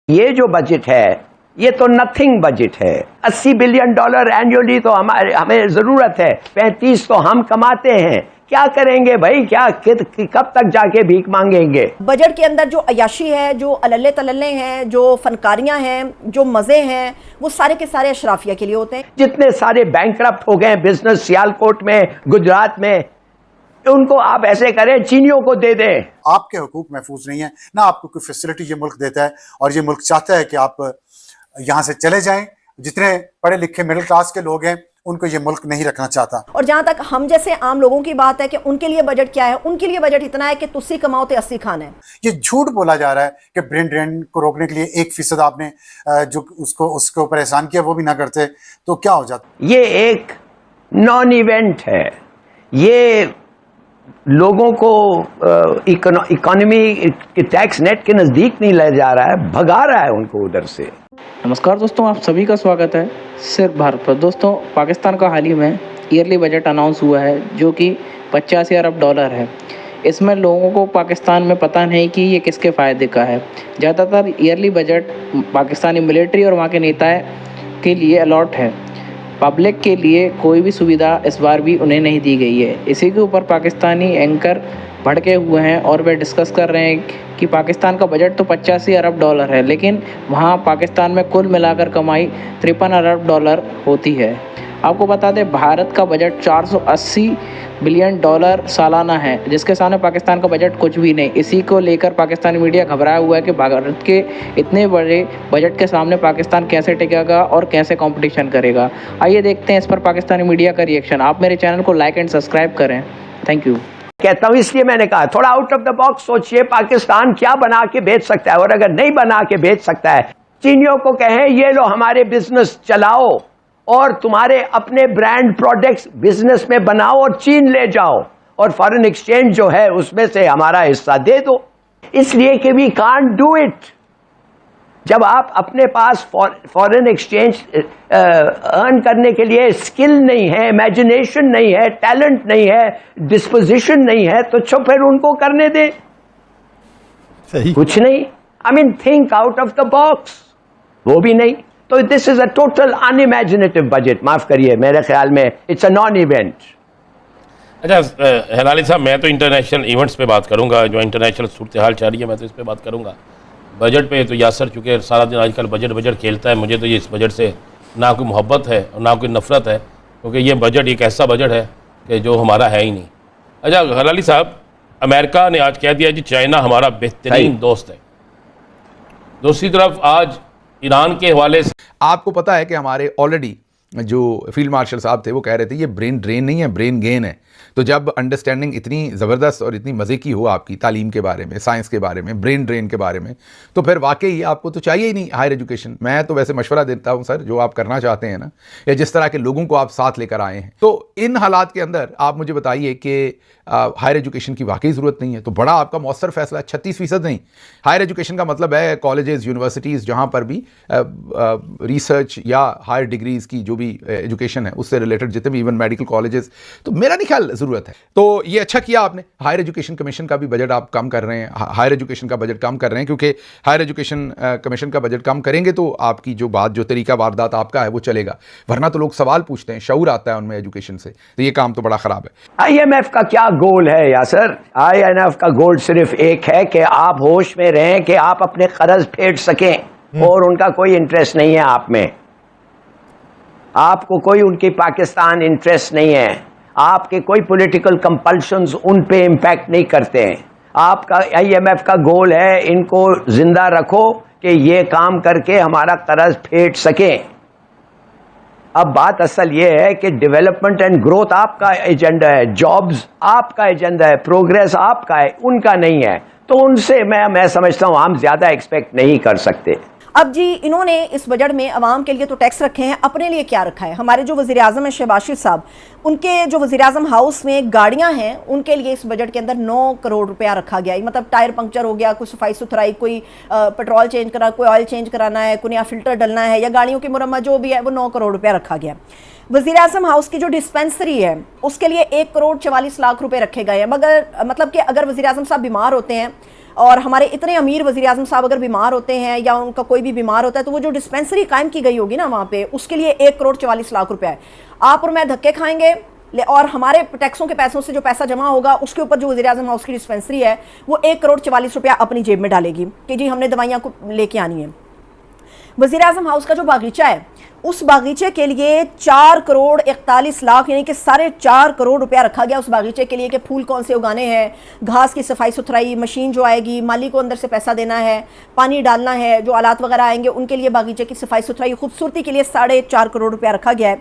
ये जो बजट है ये तो नथिंग बजट है। $80 बिलियन एनुअली तो हमें जरूरत है, 35 तो हम कमाते हैं। क्या करेंगे भाई, कब तक जाके भीख मांगेंगे। बजट के अंदर जो अयाशी है, जो अल्ले तल्ले हैं, जो फनकारियां हैं, जो मजे हैं, वो सारे के सारे अशराफिया के लिए होते हैं। जितने सारे बैंकरप्ट हो गए बिजनेस सियालकोट में, गुजरात में, उनको आप ऐसे करें चीनियों को दे दें। आपके हुकूक महफूज नहीं है, ना आपको कोई फैसिलिटी ये मुल्क देता है, और ये मुल्क चाहता है कि आप यहाँ से चले जाएं। जितने पढ़े लिखे मिडिल क्लास के लोग हैं उनको ये मुल्क नहीं रखना चाहता। और जहां तक हम जैसे आम लोगों की बात है कि उनके लिए बजट क्या है, उनके लिए बजट इतना है कि तुस्सी कमाओ ते 80 खान है। ये झूठ बोला जा रहा है कि ब्रेन ड्रेन को रोकने के लिए 1% आपने जो उसके ऊपर एहसान किया वो भी ना करते तो क्या हो जाता। ये एक नॉन इवेंट है, ये लोगों को इकोनॉमी के टैक्स नेट के नजदीक नहीं ले जा रहा है, भगा रहा है उनको उधर से। नमस्कार दोस्तों, आप सभी का स्वागत है सिर्फ भारत पर। दोस्तों, पाकिस्तान का हाल ही में ईयरली बजट अनाउंस हुआ है जो कि $85 अरब है। इसमें लोगों को पाकिस्तान में पता नहीं कि ये किसके फ़ायदे का है। ज़्यादातर ईयरली बजट पाकिस्तानी मिलिट्री और वहाँ के नेताओं के लिए अलॉट है। पब्लिक के लिए कोई भी सुविधा इस बार भी उन्हें नहीं दी गई है। इसी के ऊपर पाकिस्तानी एंकर भड़के हुए हैं और वे डिस्कस कर रहे हैं कि पाकिस्तान का बजट तो $85 अरब है, लेकिन वहाँ पाकिस्तान में कुल मिलाकर कमाई $53 अरब होती है। आपको बता दें, भारत का बजट $480 बिलियन सालाना है, जिसके सामने पाकिस्तान का बजट कुछ भी नहीं। इसी को लेकर पाकिस्तानी मीडिया घबराया हुआ है कि भारत के इतने बड़े बजट के सामने पाकिस्तान कैसे टिकेगा और कैसे कंपटीशन करेगा। आइए देखते हैं इस पर पाकिस्तानी मीडिया का रिएक्शन। आप मेरे चैनल को लाइक एंड सब्सक्राइब करें। Thank you. कहता हूं इसलिए मैंने कहा थोड़ा आउट ऑफ द बॉक्स सोचिए, पाकिस्तान क्या बना के बेच सकता है, और अगर नहीं बना के बेच सकता है, चीनियों को कहें ये लो हमारे बिजनेस चलाओ और तुम्हारे अपने ब्रांड प्रोडक्ट्स बिजनेस में बनाओ और चीन ले जाओ, और फॉरेन एक्सचेंज जो है उसमें से हमारा हिस्सा दे दो। इसलिए कि वी कांट डू इट। जब आप अपने पास फॉरेन एक्सचेंज अर्न करने के लिए स्किल नहीं है, इमेजिनेशन नहीं है, टैलेंट नहीं है, डिस्पोजिशन नहीं है, तो फिर उनको करने दें। सही। कुछ नहीं, I mean think out of the box, वो भी नहीं। तो this is a total unimaginative budget. माफ करिए, मेरे ख्याल में इट्स अ नॉन इवेंट। अच्छा हेलाली साहब, मैं तो इंटरनेशनल इवेंट्स पे बात करूंगा, जो इंटरनेशनल सूरत हाल चाह रही है, मैं तो इस पे बात करूंगा। बजट पे तो यासर चूँकि सारा दिन आजकल बजट खेलता है, मुझे तो ये इस बजट से ना कोई मोहब्बत है और ना कोई नफरत है, क्योंकि ये बजट एक ऐसा बजट है कि जो हमारा है ही नहीं। अच्छा हेलाली साहब, अमेरिका ने आज कह दिया जी चाइना हमारा बेहतरीन दोस्त है। दूसरी तरफ आज ईरान के हवाले से आपको पता है कि हमारे ऑलरेडी जो फील्ड मार्शल साहब थे वो कह रहे थे ये ब्रेन ड्रेन नहीं है, ब्रेन गेन है। तो जब अंडरस्टैंडिंग इतनी ज़बरदस्त और इतनी मज़े की हो आपकी तालीम के बारे में, साइंस के बारे में, ब्रेन ड्रेन के बारे में, तो फिर वाकई आपको तो चाहिए ही नहीं हायर एजुकेशन। मैं तो वैसे मशवरा देता हूँ सर, जो आप करना चाहते हैं ना, या जिस तरह के लोगों को आप साथ लेकर आए हैं, तो इन हालात के अंदर आप मुझे बताइए कि हायर एजुकेशन की वाकई ज़रूरत नहीं है। तो बड़ा आपका मौसर फैसला 36% नहीं। हायर एजुकेशन का मतलब है कॉलेजेस, यूनिवर्सिटीज़, जहाँ पर भी रिसर्च या हायर डिग्रीज़ की जो भी एजुकेशन है उससे रिलेटेड जितने भी, इवन मेडिकल कॉलेजेस, तो मेरा नहीं ख्याल ज़रूरत है। तो ये अच्छा किया आपने, हायर एजुकेशन कमीशन का भी बजट आप कम कर रहे हैं, हायर एजुकेशन का बजट कम कर रहे हैं, क्योंकि हायर एजुकेशन कमीशन का बजट कम करेंगे तो आपकी जो बात, जो तरीका वारदात आपका है वो चलेगा, वरना तो लोग सवाल पूछते हैं, शऊर आता है उनमें एजुकेशन से। तो ये काम तो बड़ा ख़राब है। IMF का क्या गोल है यासर? IMF का गोल सिर्फ एक है कि आप होश में रहें, कि आप अपने कर्ज फेड सकें, और उनका कोई इंटरेस्ट नहीं है आप में। आपको कोई उनकी पाकिस्तान इंटरेस्ट नहीं है, आपके कोई पॉलिटिकल कंपल्शंस उन पे इम्पैक्ट नहीं करते हैं। आपका IMF का गोल है इनको जिंदा रखो कि ये काम करके हमारा कर्ज फेड सकें। अब बात असल ये है कि डेवलपमेंट एंड ग्रोथ आपका एजेंडा है, जॉब्स आपका एजेंडा है, प्रोग्रेस आपका है, उनका नहीं है। तो उनसे मैं समझता हूं हम ज्यादा एक्सपेक्ट नहीं कर सकते। अब जी, इन्होंने इस बजट में अवाम के लिए तो टैक्स रखे हैं, अपने लिए क्या रखा है? हमारे जो वज़ीर आज़म है शहबाज शरीफ साहब, उनके जो वज़ीर आज़म हाउस में गाड़ियां हैं, उनके लिए इस बजट के अंदर 9 करोड़ रुपया रखा गया है। मतलब टायर पंक्चर हो गया, कोई सफाई सुथराई, कोई पेट्रोल चेंज करा, कोई ऑयल चेंज कराना है, कोई नया फिल्टर डलना है, या गाड़ियों की मुरम्मत जो भी है, वो 9 करोड़ रुपया रखा गया। वज़ीर आज़म हाउस की जो डिस्पेंसरी है उसके लिए 1 करोड़ 44 लाख रुपए रखे गए हैं। मगर मतलब कि अगर वज़ीर आज़म साहब बीमार होते हैं और हमारे इतने अमीर वज़ीर आज़म साहब अगर बीमार होते हैं या उनका कोई भी बीमार होता है तो वो जो डिस्पेंसरी कायम की गई होगी ना वहाँ पे, उसके लिए 1,44,00,000 रुपया है। आप और मैं धक्के खाएंगे और हमारे टैक्सों के पैसों से जो पैसा जमा होगा उसके ऊपर जो वज़ीर आज़म हाउस की डिस्पेंसरी है वो 1,44,00,000 रुपया अपनी जेब में डालेगी कि जी हमने दवाइयाँ को लेके आनी है। वज़ीर आज़म हाउस का जो बागीचा है उस बागीचे के लिए 4,41,00,000 यानी कि 4.5 करोड़ रुपया रखा गया उस बागीचे के लिए कि फूल कौन से उगाने हैं, घास की सफाई सुथराई, मशीन जो आएगी, माली को अंदर से पैसा देना है, पानी डालना है, जो आलात वगैरह आएंगे उनके लिए बागीचे की सफाई सुथराई खूबसूरती के लिए 4.5 करोड़ रुपया रखा गया है।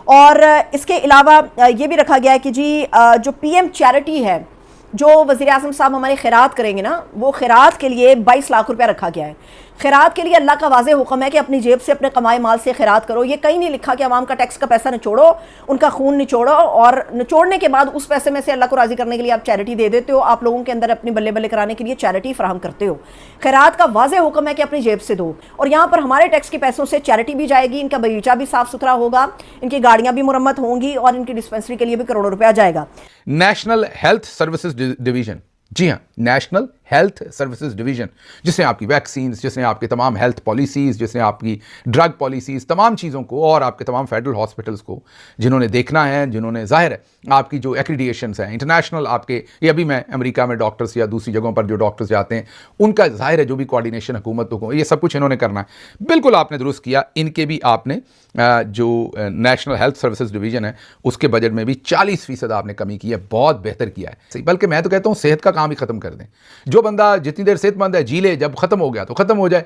और इसके अलावा ये भी रखा गया है कि जी जो PM चैरिटी है, जो वज़ीर आज़म साहब हमारे खैरात करेंगे ना, वो खैरात के लिए 22 लाख रुपया रखा गया है। खैरात के लिए अल्लाह का वाज़े हुक्म है कि अपनी जेब से अपने कमाए माल से खैरात करो। ये कहीं नहीं लिखा कि अवाम का टैक्स का पैसा निचोड़ो, उनका खून निचोड़ो और निचोड़ने के बाद उस पैसे में से अल्लाह को राज़ी करने के लिए आप चैरिटी दे देते हो, आप लोगों के अंदर अपनी बल्ले बल्ले कराने के लिए चैरिटी फराहम करते हो। खैरात का वाज़े हुक्म है कि अपनी जेब से दो, और यहाँ पर हमारे टैक्स के पैसों से चैरिटी भी जाएगी, इनका बगीचा भी साफ़ सुथरा होगा, इनकी गाड़ियाँ भी मुरम्मत होंगी और इनकी डिस्पेंसरी के लिए भी करोड़ों रुपया जाएगा। नेशनल हेल्थ सर्विसेज डिवीजन, जी हाँ, नेशनल हेल्थ सर्विसेज डिवीजन, जिसमें आपकी वैक्सीन्स, जिसमें आपकी तमाम हेल्थ पॉलिसीज़, जिसमें आपकी ड्रग पॉलिसीज़, तमाम चीज़ों को और आपके तमाम फेडरल हॉस्पिटल्स को जिन्होंने देखना है, जिन्होंने ज़ाहिर है आपकी जो एक्रीडिएशंस हैं इंटरनेशनल, आपके ये अभी मैं अमेरिका में डॉक्टर्स या दूसरी जगहों पर जो डॉक्टर्स जाते हैं उनका ज़ाहिर है जो भी कोऑर्डिनेशन हुकूमतों को, ये सब कुछ इन्होंने करना है। बिल्कुल आपने दुरुस्त किया, इनके भी आपने जो नेशनल हेल्थ सर्विसेज डिवीजन है उसके बजट में भी 40% आपने कमी की है, बहुत बेहतर किया है। बल्कि मैं तो कहता हूँ सेहत का काम ही ख़त्म कर दें। जो बंदा जितनी देर सेहतमंद है जी ले, जब ख़त्म हो गया तो ख़त्म हो जाए।